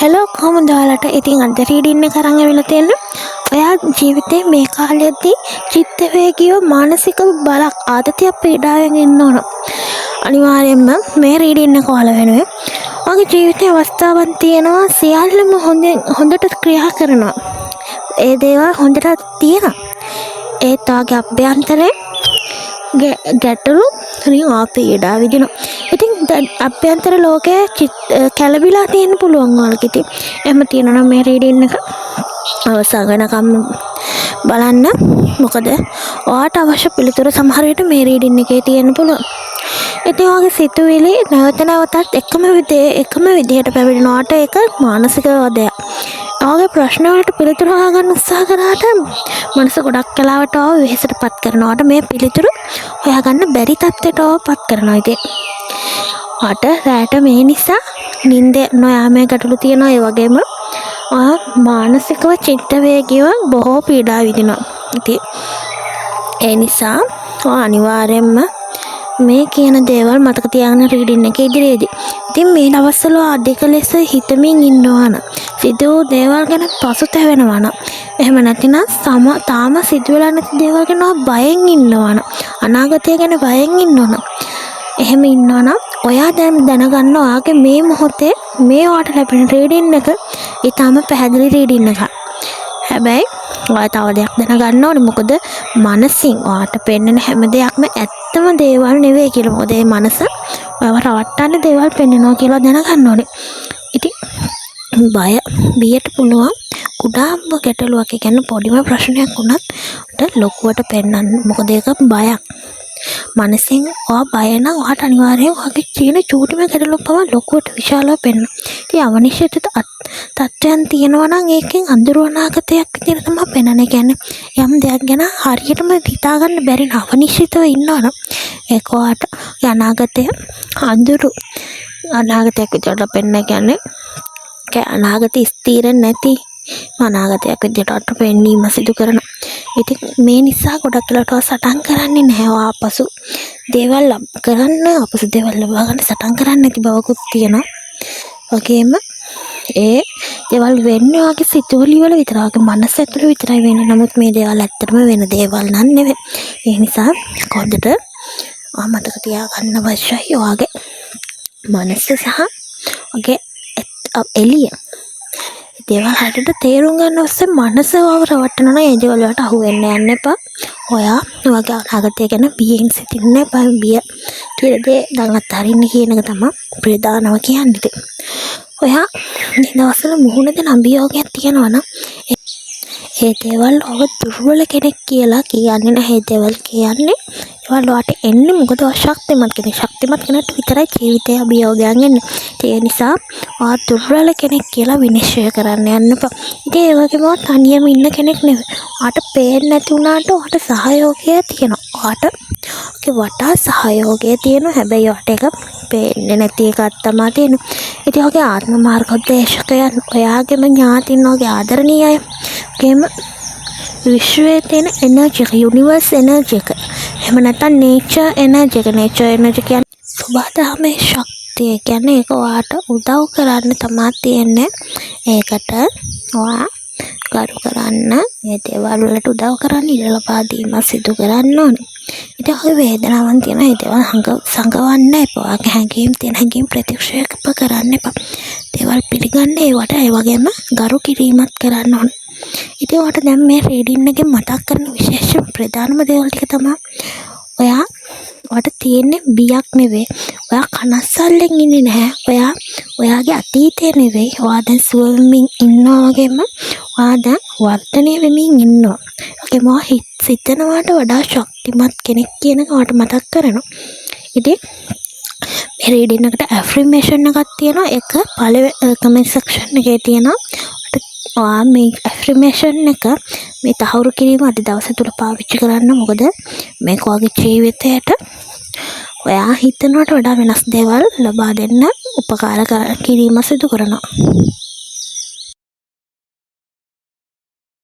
Hello කොහොමද ඔයාලට? ඉතින් අද රීඩින් එක අරන් ඇවිල්ලා තියෙන්නේ. ඔයා ජීවිතේ මේ කාලෙදී චිත්ත වේගියව මානසික බලක් ආතතියක් පීඩාවෙන් ඉන්න ඕන. අනිවාර්යයෙන්ම මේ රීඩින් එක ඔයාලා වෙනුවෙන්. ඔයාගේ ජීවිතේ අවස්ථාවක් තියෙනවා සියල්ලම හොඳට ක්‍රියා කරනවා. ඒ දේවල් හොඳට තියෙනවා. ඒත් ඔයාගේ අභ්‍යන්තරේ ගැටලු පීඩා විදිනවා. ඉතින් අභ්‍යන්තර ලෝකයේ කැළඹිලා තියෙන්න පුළුවන් ඔයාලට. ඉතින් එහෙම තියෙනවා නම් මේ රීඩින් එක අවසන් වෙනකම් බලන්න. මොකද ඔයාට අවශ්‍ය පිළිතුර සමහර විට මේ රීඩින් එකේ තියෙන්න පුළුවන්. ඉතින් ඔයාගේ සිතුවිලි නැවත නැවතත් එකම විදිහට පැමිණෙනවාට ඒක මානසික වදයක්. ඔයාගේ ප්‍රශ්න වලට පිළිතුරු හොයාගන්න උත්සාහ කරාට මනස ගොඩක් කලාවට ඔයාව වෙහෙසටපත් කරනවාට මේ පිළිතුරු හොයාගන්න බැරි තත්ත්වයට ඔයාවපත් කරනවා. ඉතින් ඔයාට රැට මේ නිසා නිින්ද නොයාමේ ගැටලු තියෙනවා. ඒ වගේම ඔයා මානසිකව චිත්ත වේගියව බොහෝ පීඩා විඳිනවා. ඉතින් ඒ නිසා ඔයා අනිවාර්යයෙන්ම මේ කියන දේවල් මතක තියාගන්න රීඩින් එක ඉදිරියේදී. ඉතින් මේ දවස්වල අධික ලෙස හිතමින් ඉන්නවා නම් සිදු වූ දේවල් ගැන පසුතැවෙනවා නම් එහෙම නැතිනම් තාම සිදුවලා නැති දේවල් ගැන බයෙන් ඉන්නවා නම් අනාගතය ගැන බයෙන් ඉන්නවා නම් එහෙම ඉන්නවා නම් ඔයා දැන් දැනගන්න ඔයාගේ මේ මොහොතේ මේ ඔයාට ලැබෙන රීඩින් එක ඊටාම පැහැදිලි රීඩින් එකක්. හැබැයි ඔයා තව දෙයක් දැනගන්න ඕනේ. මොකද මනසින් ඔයාට පෙන්වන හැම දෙයක්ම ඇත්තම දේවල් නෙවෙයි කියලා. මොකද ඒ මනස ඔයාව රවට්ටන්න දේවල් පෙන්වනවා කියලා දැනගන්න ඕනේ. ඉතින් බියට පුළුවන් කුඩාම ගැටලුවක් කියන්නේ පොඩිම ප්‍රශ්නයක් වුණත් ලොකුවට පෙන්වන්න. මොකද ඒක බයක්. මනසින් ඔයා බය නම් ඔයාට අනිවාර්යයෙන් ඔයාගේ තියෙන චූටිම ගැටලුවක් පවා ලොකුවට විශාලව පෙන්වනවා. ඉතින් අවනිශ්චිත තත්ත්වයන් තියෙනවා නම් ඒකෙන් අඳුර අනාගතයක් විදිහට තමයි පෙන්වන්නේ. කියන්නේ යම් දෙයක් ගැන හරියටම හිතා ගන්න බැරි අවනිශ්චිතව ඉන්නවනම් ඒක ඔයාට අනාගතය අනාගතයක් විදිහට පෙන්වන්නේ. කියන්නේ අනාගතය ස්ථිර නැති අනාගතයක් විදිහට පෙන්වීම සිදු කරනවා. ඉතින් මේ නිසා ගොඩක් වෙලාවට සටන් කරන්නේ නැහැ. ආපසු දේවල් අපසු දේවල් ලබා ගන්න සටන් කරන්නේ නැති බවකුත් තියෙනවා. වගේම ඒ දේවල් වෙන්නේ ඔයාගේ සිතුවිලි වල විතරයි. ඔයාගේ මනස ඇතුළේ විතරයි වෙන්නේ. නමුත් මේ දේවල් ඇත්තටම වෙන දේවල් නන් නෙවෙයි. ඒ නිසා කොහොමද මතක තියාගන්න අවශ්‍යයි ඔයාගේ මනස සහ ඔයාගේ එළිය දේවල් හරියට තේරුම් ගන්න ඔස්සේ මනසව රවට්ටනවා. ඒ දේවල් වලට අහු වෙන්න යන්න එපා. ඔයා ඔයාගේ අනාගතය ගැන බියෙන් සිටින්න එපා. බිය කියලා දේ දැන් අත්හරින්න කියන එක තමයි ප්‍රධානම කියන්නේ. ඔයා මේ දවස්වල මුහුණ දෙන අභියෝගයක් තියෙනවා නම් ඒ දේවල් ඔබ දුර්වල කෙනෙක් කියලා කියන්නේ නැහැ. ඒ දේවල් කියන්නේ ඒවල් ඔයාට එන්නේ මොකද ඔයා ශක්තිමත් කෙනෙක්. ශක්තිමත් කෙනෙක්ට විතරයි ජීවිතයේ අභියෝගයන් එන්නේ. ඒ නිසා ඔයා දුර්වල කෙනෙක් කියලා විනිශ්චය කරන්න යන්න එපා. ඉතින් ඒ වගේම තනියම ඉන්න කෙනෙක් නෙවෙයි. ඔයාට පේන්නේ නැති වුණාට ඔයාට සහයෝගය තියෙනවා. ඔයාට වටා සහයෝගය තියෙනවා. හැබැයි ඔයාට ඒක පේන්නේ නැති එකක් තමයි තියෙන්නේ. ඉතින් ඔයාගේ ආත්ම මාර්ගෝපදේශකයන් ඔයාගේම ඥාතින් ඔයාගේ ආදරණීය අය වගේම විශ්වයේ තියෙන එනර්ජි එක යුනිවර්ස් එනර්ජි එක එහෙම නැත්නම් නේචර් එනර්ජි එක කියන්නේ සබදාමේ ශක්තිය. කියන්නේ ඒක ඔයාට උදව් කරන්න තමයි තියෙන්නේ. ඒකට ඔයා කරු කරන්න මේ දේවල් වලට උදව් කරන්න ඉඩ ලබා දීම සිදු කරන්න ඕනේ. ඉතින් ඔය වේදනාවන් තියෙන ඒ දේවල් සංගවන්න එපා. ඔයාගේ හැඟීම් තියෙන හැඟීම් ප්‍රතික්ෂේප කරන්න එපා. දේවල් පිළිගන්න ඒවට ඒ වගේම ගරු කිරීමත් කරන්න ඕනේ. ඉතින් ඔයාට දැන් මේ රීඩින් එකෙන් මතක් කරන විශේෂ ප්‍රධානම දේවල් ටික තමයි ඔයාට තියෙන්නේ බියක් නෙවෙයි. ඔයා කනස්සල්ලෙන් ඉන්නේ නැහැ. ඔයාගේ අතීතය නෙවෙයි. ඔයා දැන් සුවමින් ඉන්නවා වගේම ඔයා දැන් වර්ධනය වෙමින් ඉන්නවා. වගේම ඔයා සිතනවාට වඩා ශක්තිමත් කෙනෙක් කියන එක ඔයාට මතක් කරනවා. ඉතින් මේ රීඩින් එකට ඇෆර්මේෂන් එකක් තියෙනවා. ඒක පළවෙනි කමෙන්ට් සෙක්ෂන් එකේ තියෙනවා. ඔයා මේ ඇෆර්මේෂන් එක මේ තහවුරු කිරීම අද දවස තුල පාවිච්චි කරන්න. මොකද මේක ඔයාගේ ජීවිතයට ඔයා හිතනවට වඩා වෙනස් දේවල් ලබා දෙන්න උපකාර කිරීම සිදු කරනවා.